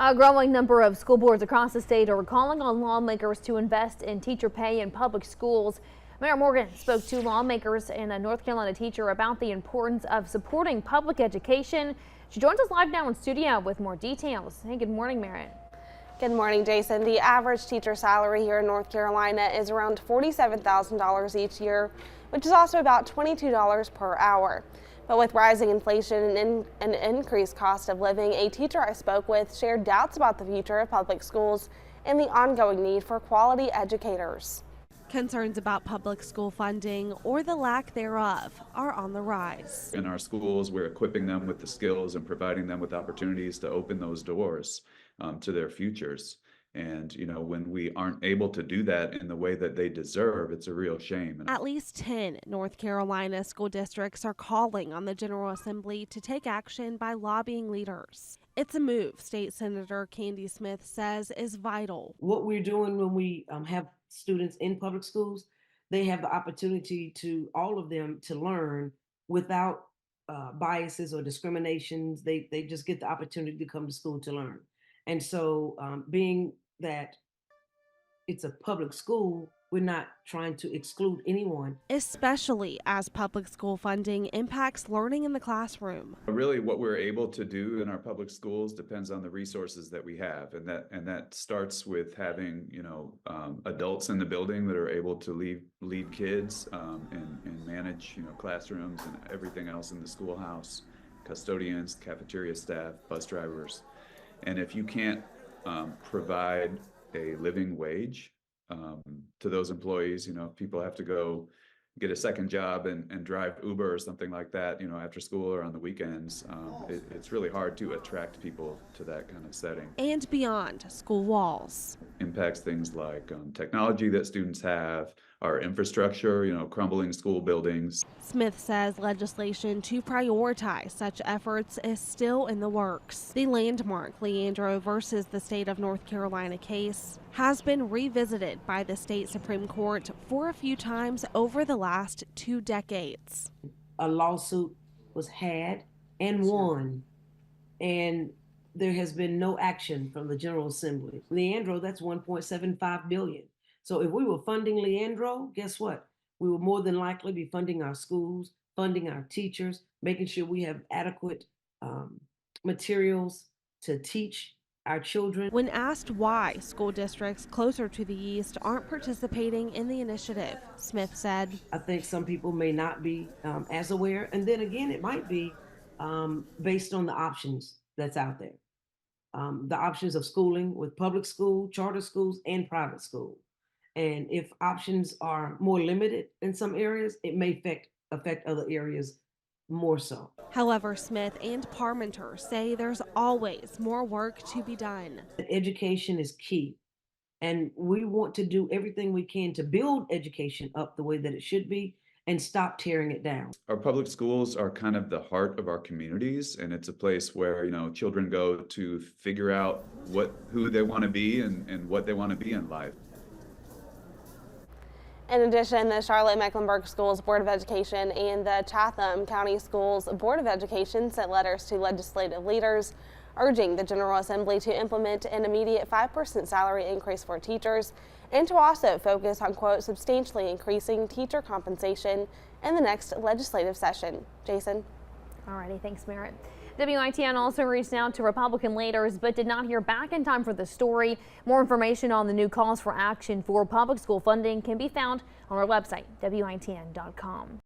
A growing number of school boards across the state are calling on lawmakers to invest in teacher pay in public schools. Mayor Morgan spoke to lawmakers and a North Carolina teacher about the importance of supporting public education. She joins us live now in studio with more details. Hey, good morning, Merritt. Good morning, Jason. The average teacher salary here in North Carolina is around $47,000 each year, which is also about $22 per hour. But with rising inflation and an increased cost of living, a teacher I spoke with shared doubts about the future of public schools and the ongoing need for quality educators. Concerns about public school funding, or the lack thereof, are on the rise. In our schools, we're equipping them with the skills and providing them with opportunities to open those doors to their futures. And, when we aren't able to do that in the way that they deserve, it's a real shame. At least 10 North Carolina school districts are calling on the General Assembly to take action by lobbying leaders. It's a move State Senator Candy Smith says is vital. What we're doing when we have students in public schools, they have the opportunity to, all of them, to learn without biases or discriminations. They just get the opportunity to come to school to learn. And so being that it's a public school, we're not trying to exclude anyone. Especially as public school funding impacts learning in the classroom. Really, what we're able to do in our public schools depends on the resources that we have, and that starts with having adults in the building that are able to lead kids and manage classrooms and everything else in the schoolhouse, custodians, cafeteria staff, bus drivers. And if you can't provide a living wage to those employees, if people have to go get a second job and drive Uber or something like that, after school or on the weekends, it's really hard to attract people to that kind of setting. And beyond school walls. Impacts things like technology that students have, our infrastructure, crumbling school buildings. Smith says legislation to prioritize such efforts is still in the works. The landmark Leandro versus the state of North Carolina case has been revisited by the state Supreme Court for a few times over the last 2 decades. A lawsuit was had and won, and there has been no action from the General Assembly. Leandro, that's $1.75 billion. So if we were funding Leandro, guess what? We would more than likely be funding our schools, funding our teachers, making sure we have adequate materials to teach our children. When asked why school districts closer to the east aren't participating in the initiative, Smith said, I think some people may not be as aware. And then again, it might be based on the options that's out there. The options of schooling with public school, charter schools, and private school. And if options are more limited in some areas, it may affect other areas more so. However, Smith and Parmenter say there's always more work to be done. Education is key, and we want to do everything we can to build education up the way that it should be and stop tearing it down. Our public schools are kind of the heart of our communities, and it's a place where children go to figure out who they want to be and what they want to be in life. In addition, the Charlotte-Mecklenburg Schools Board of Education and the Chatham County Schools Board of Education sent letters to legislative leaders urging the General Assembly to implement an immediate 5% salary increase for teachers and to also focus on, quote, substantially increasing teacher compensation in the next legislative session. Jason? Alrighty, thanks, Merritt. WITN also reached out to Republican leaders but did not hear back in time for the story. More information on the new calls for action for public school funding can be found on our website, WITN.com.